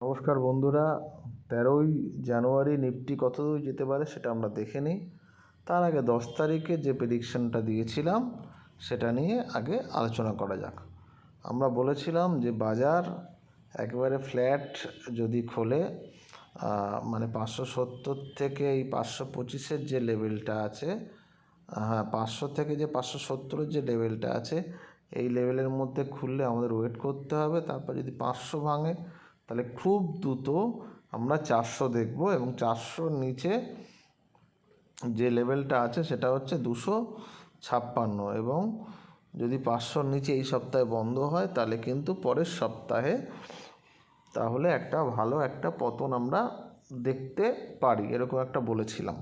নমস্কার বন্ধুরা, 13ই জানুয়ারি নিফটি কত দূর যেতে পারে সেটা আমরা দেখে নিই। তার আগে 10 তারিখে যে প্রেডিকশানটা দিয়েছিলাম সেটা নিয়ে আগে আলোচনা করা যাক। আমরা বলেছিলাম যে বাজার একেবারে ফ্ল্যাট যদি খোলে, মানে 570 থেকে এই 525-এর যে লেভেলটা আছে, 500 থেকে যে 570-এর যে লেভেলটা আছে, এই লেভেলের মধ্যে খুললে আমাদের ওয়েট করতে হবে। তারপর যদি 500 ভাঙে তাহলে খুব দ্রুত আমরা 400 দেখব, এবং 400-র নিচে যে লেভেলটা আছে সেটা হচ্ছে 256, এবং যদি 500-র নিচে এই সপ্তাহে বন্ধ হয় তাহলে কিন্তু পরের সপ্তাহে তাহলে একটা ভালো একটা পতন আমরা দেখতে পারি, এরকম একটা বলেছিলাম।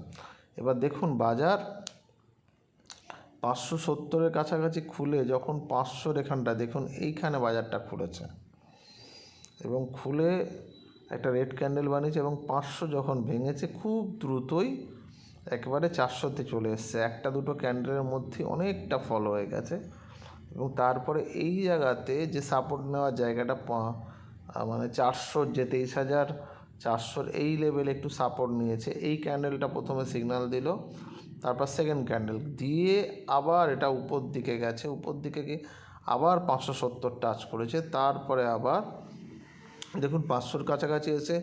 এবার দেখুন বাজার 570-এর কাছাকাছি খুলে যখন 500-র এখানটা দেখুন, এইখানে বাজারটা খুলেছে এবং খুলে একটা রেড ক্যান্ডেল বানিয়েছে, এবং 500 যখন ভেঙেছে খুব দ্রুতই একেবারে 400-তে চলে এসছে। একটা দুটো ক্যান্ডেলের মধ্যে অনেকটা ফল হয়ে গেছে, এবং তারপরে এই জায়গাতে যে সাপোর্ট নেওয়ার জায়গাটা মানে 400-র যে 23,400-র এই লেভেলে একটু সাপোর্ট নিয়েছে। এই ক্যান্ডেলটা প্রথমে সিগন্যাল দিল, তারপর সেকেন্ড ক্যান্ডেল দিয়ে আবার এটা উপর দিকে গেছে, উপর দিকে গিয়ে আবার 570 টাচ করেছে। তারপরে আবার দেখুন 500-র কাছাকাছি এসে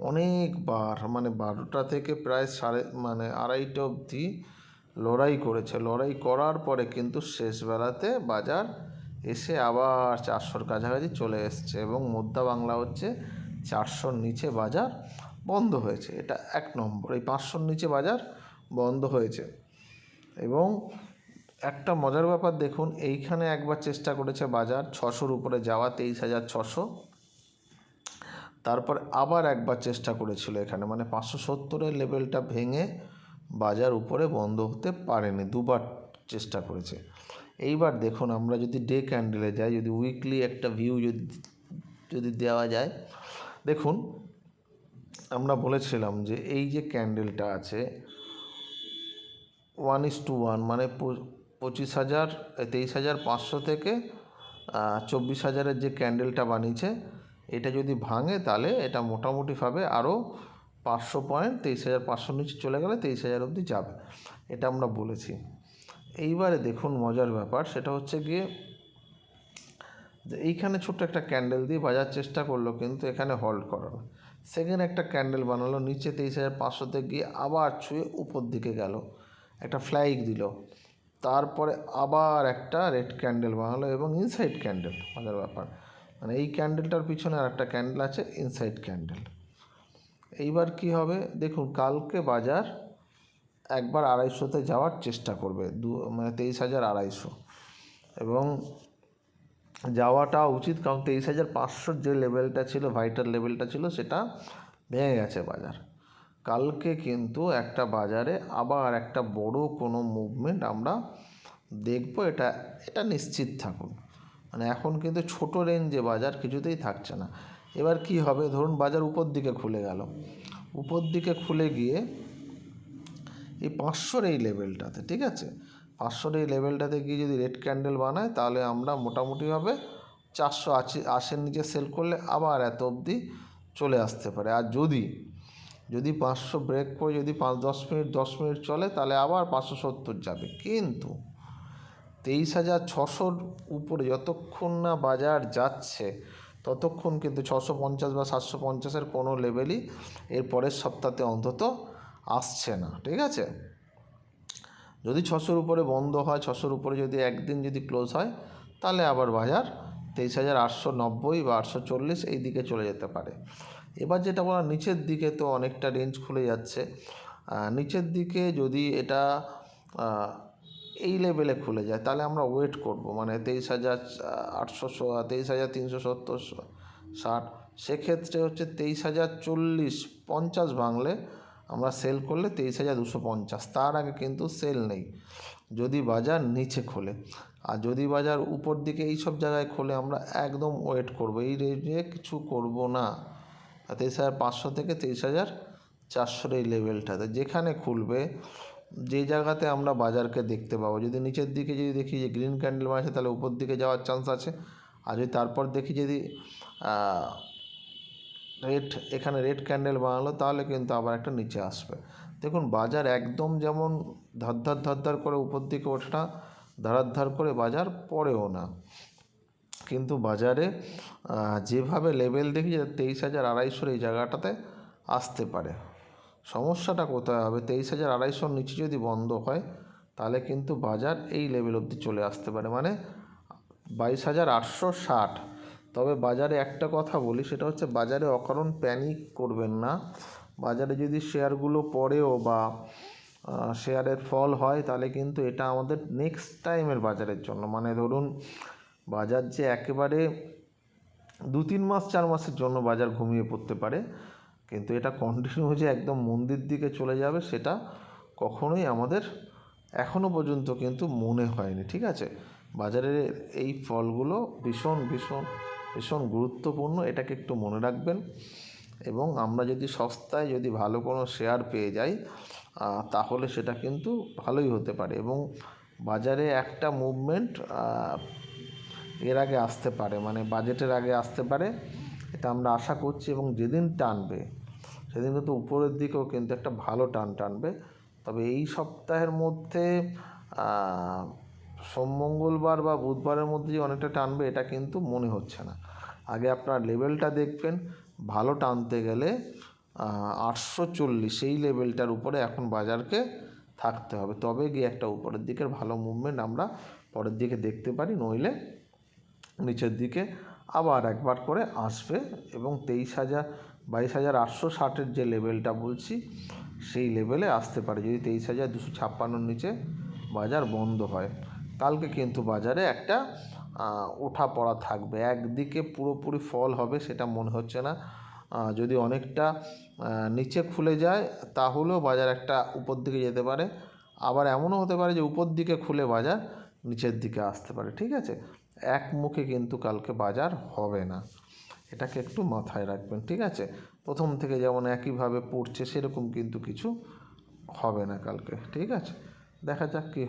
অনেকবার মানে 12টা থেকে প্রায় আড়াইটা অবধি লড়াই করেছে। লড়াই করার পরে কিন্তু শেষবেলাতে বাজার এসে আবার 400-র কাছাকাছি চলে এসছে, এবং মধ্যা বাংলা হচ্ছে 400-র নিচে বাজার বন্ধ হয়েছে। এটা 1 নম্বর, এই 500-র নিচে বাজার বন্ধ হয়েছে। এবং একটা মজার ব্যাপার দেখুন, এইখানে একবার চেষ্টা করেছে বাজার 600-র উপরে যাওয়া, 23,600। তারপর আবার একবার চেষ্টা করেছিল এখানে, মানে 570-এর লেভেলটা ভেঙে বাজার উপরে বন্ধ হতে পারেনি, দুবার চেষ্টা করেছে। এইবার দেখুন আমরা যদি ডে ক্যান্ডেলে যাই, যদি উইকলি একটা ভিউ যদি দেওয়া যায়, দেখুন আমরা বলেছিলাম যে এই যে ক্যান্ডেলটা আছে 1:1, মানে 23,500 থেকে 24,000-এর যে ক্যান্ডেলটা বানিয়েছে, এটা যদি ভাঙে তাহলে এটা মোটামুটিভাবে আরও 500 পয়েন্ট 23,500 নিচে চলে গেলে 23,000 অবধি যাবে, এটা আমরা বলেছি। এইবারে দেখুন মজার ব্যাপার সেটা হচ্ছে গিয়ে যে এইখানে ছোট্ট একটা ক্যান্ডেল দিয়ে বাজার চেষ্টা করলো, কিন্তু এখানে হল্ড করানো। সেকেন্ড একটা ক্যান্ডেল বানালো নিচে 23,500-তে গিয়ে আবার ছুঁয়ে উপর দিকে গেল, একটা ফ্লাইক দিল। তারপরে আবার একটা রেড ক্যান্ডেল বানালো, এবং ইনসাইড ক্যান্ডেল, মজার ব্যাপার মানে এই ক্যান্ডেলটার পিছনে আর একটা ক্যান্ডেল আছে ইনসাইড ক্যান্ডেল। এইবার কি হবে দেখুন, কালকে বাজার একবার 250-তে যাওয়ার চেষ্টা করবে, মানে 23,250, এবং যাওয়াটা উচিত, কারণ 23,500-র যে লেভেলটা ছিল, ভাইটাল লেভেলটা ছিল, সেটা ভেঙে গেছে বাজার। কালকে কিন্তু একটা বাজারে আবার একটা বড় কোনো মুভমেন্ট আমরা দেখব, এটা নিশ্চিত থাকুন। মানে এখন কিন্তু ছোট রেঞ্জে বাজার কিছুতেই থাকছে না। এবার কি হবে, ধরুন বাজার উপর দিকে খুলে গেল, উপর দিকে খুলে গিয়ে এই 500-র এই লেভেলটাতে, ঠিক আছে, 500-র এই লেভেলটাতে গিয়ে যদি রেড ক্যান্ডেল বানায় তাহলে আমরা মোটামুটিভাবে 480-এর নিচে সেল করলে আবার এত অবধি চলে আসতে পারে। আর যদি 500 ব্রেক করে যদি 10 মিনিট চলে তাহলে আবার 570 যাবে। কিন্তু 23,600-র উপরে যতক্ষণ না বাজার যাচ্ছে ততক্ষণ কিন্তু 650 বা 750-এর কোনো লেভেলই এর পরের সপ্তাহে অন্তত আসছে না, ঠিক আছে। যদি 600-র উপরে বন্ধ হয়, 600-র উপরে যদি একদিন যদি ক্লোজ হয়, তাহলে আবার বাজার 23,890 বা 840 এই দিকে চলে যেতে পারে। এবার যেটা বলা, নিচের দিকে তো অনেকটা রেঞ্জ খুলে যাচ্ছে। নিচের দিকে যদি এটা এই লেভেলে খুলে যায় তাহলে আমরা ওয়েট করব, মানে 23,800, 23,370-60, সেক্ষেত্রে হচ্ছে 23,040-50 ভাঙলে আমরা সেল করলে 23,250, তার আগে কিন্তু সেল নেই যদি বাজার নিচে খোলে। আর যদি বাজার উপর দিকে এই সব জায়গায় খোলে আমরা একদম ওয়েট করব, এই রেঞ্জে কিছু করব না। 23,500 থেকে 23,400-র এই লেভেলটাতে যেখানে খুলবে, যে জায়গাতে আমরা বাজারকে দেখতে পাবো, যদি নিচের দিকে যদি দেখি যে গ্রিন ক্যান্ডেল বানাচ্ছে তাহলে উপর দিকে যাওয়ার চান্স আছে। আর যদি তারপর দেখি যদি রেড, এখানে রেড ক্যান্ডেল বানালো তাহলে কিন্তু আবার একটা নিচে আসবে। দেখুন বাজার একদম যেমন ধর করে উপর দিকে ওঠে না, ধার করে বাজার পড়েও না, কিন্তু বাজারে যেভাবে লেভেল দেখি যে 23,250 এই জায়গাটাতে আসতে পারে। সমস্যাটা কোথায় হবে, 23,250 নিচে যদি বন্ধ হয় তাহলে কিন্তু বাজার এই লেভেল অবধি চলে আসতে পারে, মানে 22,860। তবে বাজারে একটা কথা বলি, সেটা হচ্ছে বাজারে অকারণ প্যানিক করবেন না। বাজারে যদি শেয়ারগুলো পড়েও বা শেয়ারের ফল হয় তাহলে কিন্তু এটা আমাদের নেক্সট টাইমের বাজারের জন্য, মানে ধরুন বাজার যে একেবারে 2-3 মাস 4 মাসের জন্য বাজার ঘুমিয়ে পড়তে পারে, কিন্তু এটা কন্টিনিউ যে একদম মন্দির দিকে চলে যাবে সেটা কখনোই আমাদের এখনও পর্যন্ত কিন্তু মনে হয়নি। ঠিক আছে, বাজারের এই ফলগুলো ভীষণ ভীষণ ভীষণ গুরুত্বপূর্ণ, এটাকে একটু মনে রাখবেন। এবং আমরা যদি সস্তায় যদি ভালো কোনো শেয়ার পেয়ে যাই তাহলে সেটা কিন্তু ভালোই হতে পারে, এবং বাজারে একটা মুভমেন্ট এর আগে আসতে পারে, মানে বাজেটের আগে আসতে পারে, এটা আমরা আশা করছি। এবং যেদিন টানবে সেদিন কিন্তু উপরের দিকেও কিন্তু একটা ভালো টানবে। তবে এই সপ্তাহের মধ্যে সোম মঙ্গলবার বা বুধবারের মধ্যে যে অনেকটা টানবে এটা কিন্তু মনে হচ্ছে না। আগে আপনার লেভেলটা দেখবেন, ভালো টানতে গেলে 840 সেই লেভেলটার উপরে এখন বাজারকে থাকতে হবে, তবে গিয়ে একটা উপরের দিকের ভালো মুভমেন্ট আমরা পরের দিকে দেখতে পারি, নইলে নিচের দিকে আবার একবার করে আসবে। এবং 22,860 যে লেভেলটা বলছি সেই লেভেলে আসতে পারে যদি 23,256 নিচে বাজার বন্ধ হয়। কালকে কিন্তু বাজারে একটা ওঠা পড়া থাকবে, একদিকে পুরোপুরি ফল হবে সেটা মনে হচ্ছে না। যদি অনেকটা নিচে খুলে যায় তাহলেও বাজার একটা উপর দিকে যেতে পারে, আবার এমনও হতে পারে যে উপর দিকে খুলে বাজার নিচের দিকে আসতে পারে। ঠিক আছে, একমুখে কিন্তু কালকে বাজার হবে না, এটাকে একটু মাথায় রাখবেন। ঠিক আছে, প্রথম থেকে যেমন একইভাবে পড়ছে সেরকম কিন্তু কিছু হবে না কালকে। ঠিক আছে, দেখা যাক কী